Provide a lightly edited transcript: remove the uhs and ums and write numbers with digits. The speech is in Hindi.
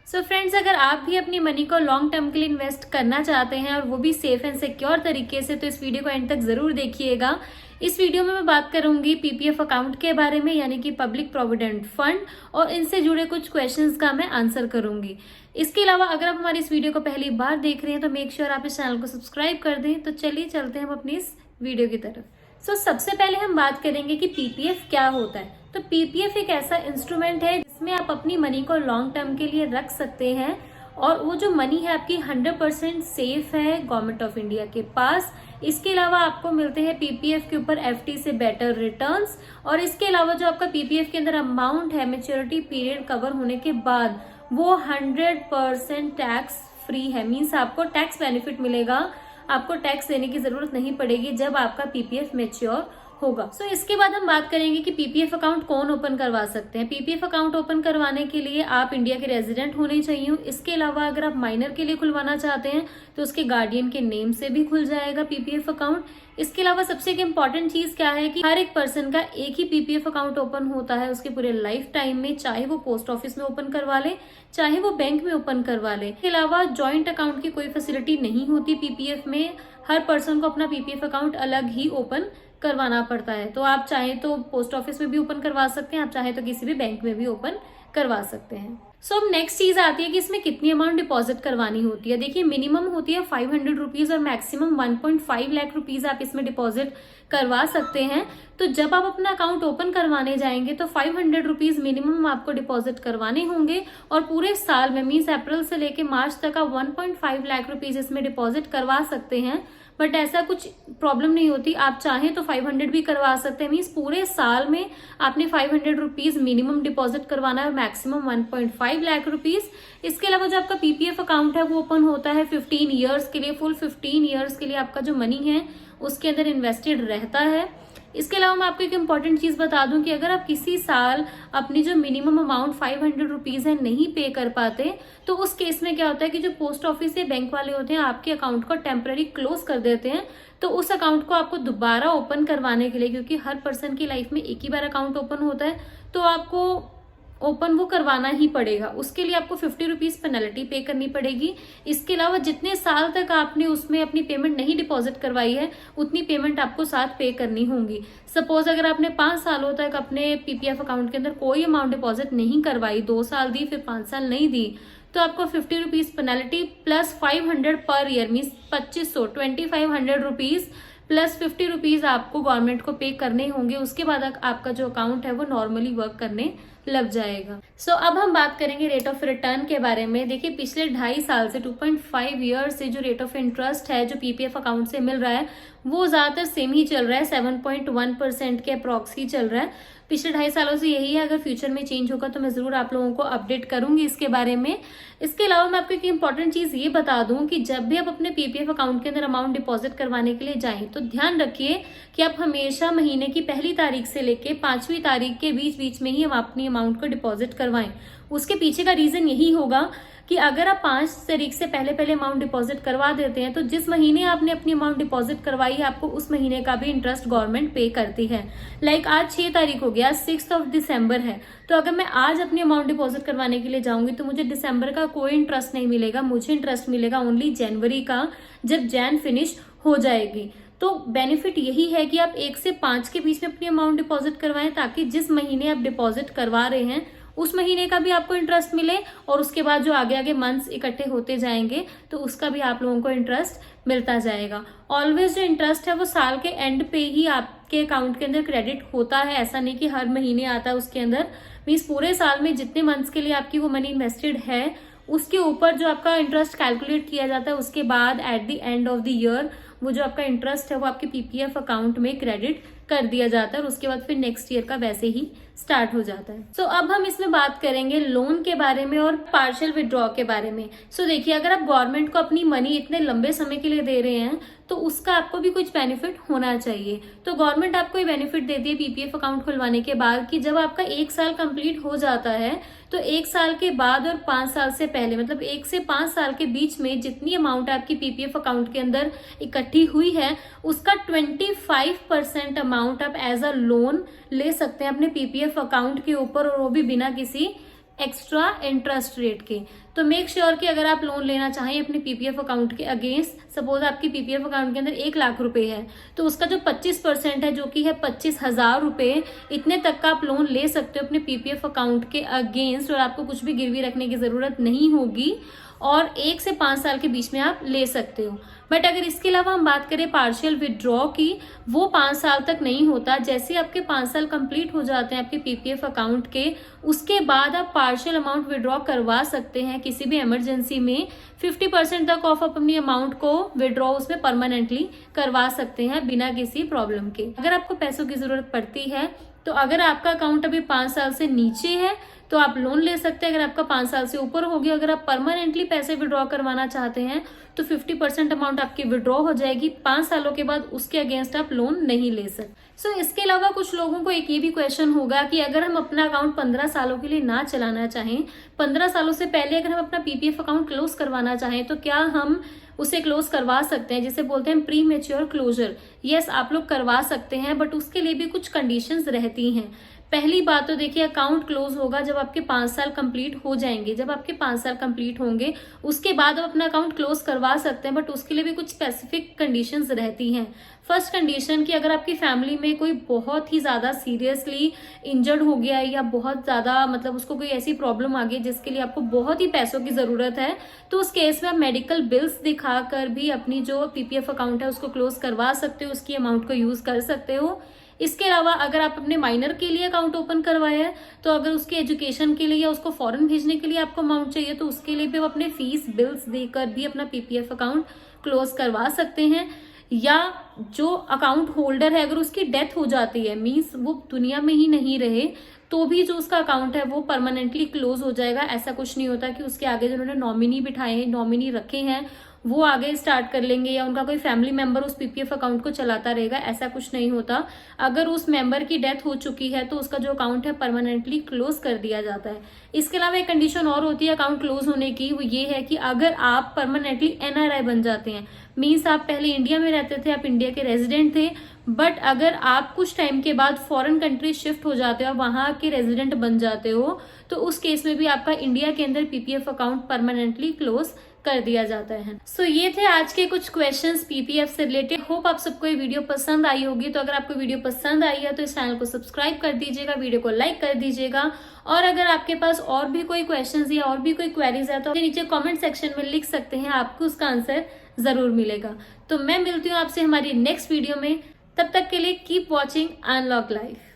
सो फ्रेंड्स, अगर आप भी अपनी मनी को लॉन्ग टर्म के लिए इन्वेस्ट करना चाहते हैं और वो भी सेफ एंड सिक्योर तरीके से, तो इस वीडियो को एंड तक जरूर देखिएगा। इस वीडियो में मैं बात करूंगी पीपीएफ अकाउंट के बारे में, यानी कि पब्लिक प्रोविडेंट फंड, और इनसे जुड़े कुछ क्वेश्चंस का मैं आंसर करूंगी। इसके अलावा अगर आप हमारी इस वीडियो को पहली बार देख रहे हैं तो मेक श्योर आप इस चैनल को सब्सक्राइब कर दें। तो चलिए चलते हैं हम अपनी इस वीडियो की तरफ। सबसे पहले हम बात करेंगे कि पीपीएफ क्या होता है। तो पीपीएफ एक ऐसा इंस्ट्रूमेंट है जिसमें आप अपनी मनी को लॉन्ग टर्म के लिए रख सकते हैं, और वो जो मनी है आपकी 100% सेफ है गवर्नमेंट ऑफ इंडिया के पास। इसके अलावा आपको मिलते हैं पीपीएफ के ऊपर एफडी से बेटर रिटर्न्स, और इसके अलावा जो आपका पीपीएफ के अंदर अमाउंट है मैच्योरिटी पीरियड कवर होने के बाद वो 100% टैक्स फ्री है। मीन्स आपको टैक्स बेनिफिट मिलेगा, आपको टैक्स देने की जरूरत नहीं पड़ेगी जब आपका पीपीएफ मैच्योर होगा। इसके बाद हम बात करेंगे कि पीपीएफ अकाउंट कौन ओपन करवा सकते हैं। पीपीएफ अकाउंट ओपन करवाने के लिए आप इंडिया के रेजिडेंट होने चाहिए। इसके अलावा अगर आप माइनर के लिए खुलवाना चाहते हैं तो उसके गार्डियन के नेम से भी खुल जाएगा पीपीएफ अकाउंट। इसके अलावा सबसे एक इम्पॉर्टेंट चीज क्या है कि हर एक पर्सन का एक ही पीपीएफ अकाउंट ओपन होता है उसके पूरे लाइफ टाइम में, चाहे वो पोस्ट ऑफिस में ओपन करवा ले, चाहे वो बैंक में ओपन करवा ले। इसके अलावा ज्वाइंट अकाउंट की कोई फैसिलिटी नहीं होती पीपीएफ में। हर पर्सन को अपना पीपीएफ अकाउंट अलग ही ओपन करवाना पड़ता है। तो आप चाहे तो पोस्ट ऑफिस में भी ओपन करवा सकते हैं, आप चाहे तो किसी भी बैंक में भी ओपन करवा सकते हैं। अब नेक्स्ट चीज आती है कि इसमें कितनी अमाउंट डिपॉजिट करवानी होती है। देखिए, मिनिमम होती है 500 रुपीज और मैक्सिमम 1.5 लाख रुपीज आप इसमें डिपॉजिट करवा सकते हैं। तो जब आप अपना अकाउंट ओपन करवाने जाएंगे तो 500 रुपीज मिनिमम आपको डिपॉजिट करवाने होंगे, और पूरे साल में मीन्स अप्रैल से लेके मार्च तक आप 1.5 लाख रुपीज इसमें डिपॉजिट करवा सकते हैं। बट ऐसा कुछ प्रॉब्लम नहीं होती, आप चाहें तो 500 भी करवा सकते हैं। मीन्स पूरे साल में आपने 500 रुपीज मिनिमम डिपॉजिट करवाना है और मैक्सिमम 1.5 लाख रुपीज। इसके अलावा जो आपका पीपीएफ अकाउंट है वो ओपन होता है 15 ईयर्स के लिए। फुल 15 ईयर्स के लिए आपका जो मनी है उसके अंदर इन्वेस्टेड रहता है। इसके अलावा मैं आपको एक इम्पॉर्टेंट चीज बता दूं कि अगर आप किसी साल अपनी जो मिनिमम अमाउंट 500 रुपीज है नहीं पे कर पाते, तो उस केस में क्या होता है कि जो पोस्ट ऑफिस या बैंक वाले होते हैं आपके अकाउंट को टेम्पररी क्लोज कर देते हैं। तो उस अकाउंट को आपको दोबारा ओपन करवाने के लिए, क्योंकि हर पर्सन की लाइफ में एक ही बार अकाउंट ओपन होता है, तो आपको ओपन वो करवाना ही पड़ेगा। उसके लिए आपको 50 रुपीज पेनल्टी पे करनी पड़ेगी। इसके अलावा जितने साल तक आपने उसमें अपनी पेमेंट नहीं डिपॉजिट करवाई है उतनी पेमेंट आपको साथ पे करनी होंगी। सपोज अगर आपने 5 सालों तक अपने पीपीएफ अकाउंट के अंदर कोई अमाउंट डिपॉजिट नहीं करवाई, 2 साल दी फिर 5 साल नहीं दी, तो आपको 50 rupees penalty plus 500 per year mean 2500 rupees plus 50 rupees आपको गवर्नमेंट को पे करने होंगे। उसके बाद आपका जो अकाउंट है वो नॉर्मली वर्क करने लग जाएगा। अब हम बात करेंगे रेट ऑफ रिटर्न के बारे में। देखिए, पिछले 2.5 साल से 2.5 ईयर से जो रेट ऑफ इंटरेस्ट है जो पीपीएफ अकाउंट से मिल रहा है वो ज्यादातर सेम ही चल रहा है, 7.1% के अप्रॉक्स ही चल रहा है। पिछले 2.5 सालों से यही है। अगर फ्यूचर में चेंज होगा तो मैं जरूर आप लोगों को अपडेट करूंगी इसके बारे में। इसके अलावा मैं आपको एक इंपॉर्टेंट चीज ये बता दूं कि जब भी आप अपने पीपीएफ अकाउंट के अंदर अमाउंट डिपॉजिट करवाने के लिए जाएं तो ध्यान रखिए कि आप हमेशा महीने की पहली तारीख से लेके 5वीं तारीख के बीच में ही आप अपनी अमाउंट को डिपॉजिट करवाएं। उसके पीछे का रीजन यही होगा कि अगर आप 5 तारीख से पहले अमाउंट डिपॉजिट करवा देते हैं तो जिस महीने आपने अपनी अमाउंट डिपॉजिट करवाई है आपको उस महीने का भी इंटरेस्ट गवर्नमेंट पे करती है। लाइक आज 6 तारीख हो गया, 6 दिसंबर है, तो अगर मैं आज अपनी अमाउंट डिपॉजिट करवाने के लिए जाऊंगी तो मुझे दिसंबर का कोई इंटरेस्ट नहीं मिलेगा, मुझे इंटरेस्ट मिलेगा ओनली जनवरी का, जब जैन फिनिश हो जाएगी। तो बेनिफिट यही है कि आप 1 से 5 के बीच में अपनी अमाउंट डिपॉजिट करवाएं, ताकि जिस महीने आप डिपॉजिट करवा रहे हैं उस महीने का भी आपको इंटरेस्ट मिले, और उसके बाद जो आगे आगे मंथ्स इकट्ठे होते जाएंगे तो उसका भी आप लोगों को इंटरेस्ट मिलता जाएगा। ऑलवेज जो इंटरेस्ट है वो साल के एंड पे ही आपके अकाउंट के अंदर क्रेडिट होता है, ऐसा नहीं कि हर महीने आता है उसके अंदर। मीन्स पूरे साल में जितने मंथ्स के लिए आपकी वो मनी इन्वेस्टेड है उसके ऊपर जो आपका इंटरेस्ट कैलकुलेट किया जाता है, उसके बाद at the end of the year वो जो आपका इंटरेस्ट है वो आपके पीपीएफ अकाउंट में क्रेडिट कर दिया जाता है, और उसके बाद फिर नेक्स्ट ईयर का वैसे ही स्टार्ट हो जाता है। अब हम इसमें बात करेंगे लोन के बारे में और पार्शियल विड्रॉ के बारे में। देखिए, अगर आप गवर्नमेंट को अपनी मनी इतने लंबे समय के लिए दे रहे हैं तो उसका आपको भी कुछ बेनिफिट होना चाहिए। तो गवर्नमेंट आपको ये बेनिफिट देती है पीपीएफ अकाउंट खुलवाने के बाद कि जब आपका 1 साल कंप्लीट हो जाता है तो 1 साल के बाद और 5 साल से पहले, मतलब 1 से 5 साल के बीच में जितनी अमाउंट आपकी पीपीएफ अकाउंट के अंदर इकट्ठी हुई है उसका 25% अमाउंट आप एज अ लोन ले सकते हैं अपने पीपीएफ अकाउंट के ऊपर, और वो भी बिना किसी एक्स्ट्रा इंटरेस्ट रेट के। तो मेक श्योर कि अगर आप लोन लेना चाहें अपने पीपीएफ अकाउंट के अगेंस्ट, सपोज आपकी पीपीएफ अकाउंट के अंदर 1 लाख रुपए है, तो उसका जो 25% है, जो कि है 25,000 रुपए, इतने तक का आप लोन ले सकते हो अपने पीपीएफ अकाउंट के अगेंस्ट, और आपको कुछ भी गिरवी रखने की जरूरत नहीं होगी, और 1 से 5 साल के बीच में आप ले सकते हो। बट अगर इसके अलावा हम बात करें पार्शियल विड्रॉ की, वो 5 साल तक नहीं होता। जैसे आपके 5 साल कंप्लीट हो जाते हैं आपके पीपीएफ अकाउंट के, उसके बाद आप पार्शियल अमाउंट विड्रॉ करवा सकते हैं किसी भी इमरजेंसी में। 50% तक ऑफ अपनी अमाउंट को विड्रॉ उसमें परमानेंटली करवा सकते हैं बिना किसी प्रॉब्लम के। अगर आपको पैसों की जरूरत पड़ती है, तो अगर आपका अकाउंट अभी 5 साल से नीचे है तो आप लोन ले सकते हैं। अगर आपका 5 साल से ऊपर हो गया, अगर आप परमानेंटली पैसे विड्रॉ करवाना चाहते हैं, तो 50% अमाउंट आपकी विड्रॉ हो जाएगी। 5 सालों के बाद उसके अगेंस्ट आप लोन नहीं ले सकते। इसके अलावा कुछ लोगों को एक ये भी क्वेश्चन होगा कि अगर हम अपना अकाउंट 15 सालों के लिए ना चलाना चाहें, 15 सालों से पहले अगर हम अपना पीपीएफ अकाउंट क्लोज करवाना चाहें, तो क्या हम उसे क्लोज करवा सकते हैं, जिसे बोलते हैं प्री मेच्योर क्लोजर। यस, आप लोग करवा सकते हैं, बट उसके लिए भी कुछ कंडीशंस रहती हैं। पहली बात तो देखिए, अकाउंट क्लोज होगा जब आपके 5 साल कंप्लीट हो जाएंगे। जब आपके 5 साल कंप्लीट होंगे, उसके बाद आप अपना अकाउंट क्लोज करवा सकते हैं, बट उसके लिए भी कुछ स्पेसिफिक कंडीशंस रहती हैं। फर्स्ट कंडीशन कि अगर आपकी फैमिली में कोई बहुत ही ज्यादा सीरियसली इंजर्ड हो गया है, या बहुत ज्यादा मतलब उसको कोई ऐसी प्रॉब्लम आ गई जिसके लिए आपको बहुत ही पैसों की जरूरत है, तो उस केस में आप मेडिकल बिल्स दिखाकर भी अपनी जो पीपीएफ अकाउंट है उसको क्लोज करवा सकते हो, उसकी अमाउंट को यूज कर सकते हो। इसके अलावा अगर आप अपने माइनर के लिए अकाउंट ओपन करवाया है, तो अगर उसके एजुकेशन के लिए या उसको फॉरेन भेजने के लिए आपको अमाउंट चाहिए, तो उसके लिए भी आप अपने फीस बिल्स देकर भी अपना पीपीएफ अकाउंट क्लोज करवा सकते हैं। या जो अकाउंट होल्डर है, अगर उसकी डेथ हो जाती है, मीन्स वो दुनिया में ही नहीं रहे, तो भी जो उसका अकाउंट है वो परमानेंटली क्लोज हो जाएगा। ऐसा कुछ नहीं होता कि उसके आगे जिन्होंने नॉमिनी बिठाए, नॉमिनी रखे हैं, वो आगे स्टार्ट कर लेंगे, या उनका कोई फैमिली मेंबर उस पीपीएफ अकाउंट को चलाता रहेगा। ऐसा कुछ नहीं होता। अगर उस मेंबर की डेथ हो चुकी है, तो उसका जो अकाउंट है परमानेंटली क्लोज कर दिया जाता है। इसके अलावा एक कंडीशन और होती है अकाउंट क्लोज होने की, वो ये है कि अगर आप परमानेंटली एनआरआई बन जाते हैं, मीन्स आप पहले इंडिया में रहते थे, आप इंडिया के रेजिडेंट थे, बट अगर आप कुछ टाइम के बाद फॉरेन कंट्री शिफ्ट हो जाते हो, वहां के रेजिडेंट बन जाते हो, तो उस केस में भी आपका इंडिया के अंदर पीपीएफ अकाउंट परमानेंटली क्लोज कर दिया जाता है। ये थे आज के कुछ क्वेश्चंस पीपीएफ से रिलेटेड। होप आप सबको ये वीडियो पसंद आई होगी। तो अगर आपको वीडियो पसंद आई है तो इस चैनल को सब्सक्राइब कर दीजिएगा, वीडियो को लाइक कर दीजिएगा, और अगर आपके पास और भी कोई क्वेश्चंस या और भी कोई क्वेरीज है तो नीचे कॉमेंट सेक्शन में लिख सकते हैं, आपको उसका आंसर जरूर मिलेगा। तो मैं मिलती हूँ आपसे हमारी नेक्स्ट वीडियो में। तब तक के लिए कीप वॉचिंग अनलॉक लाइफ।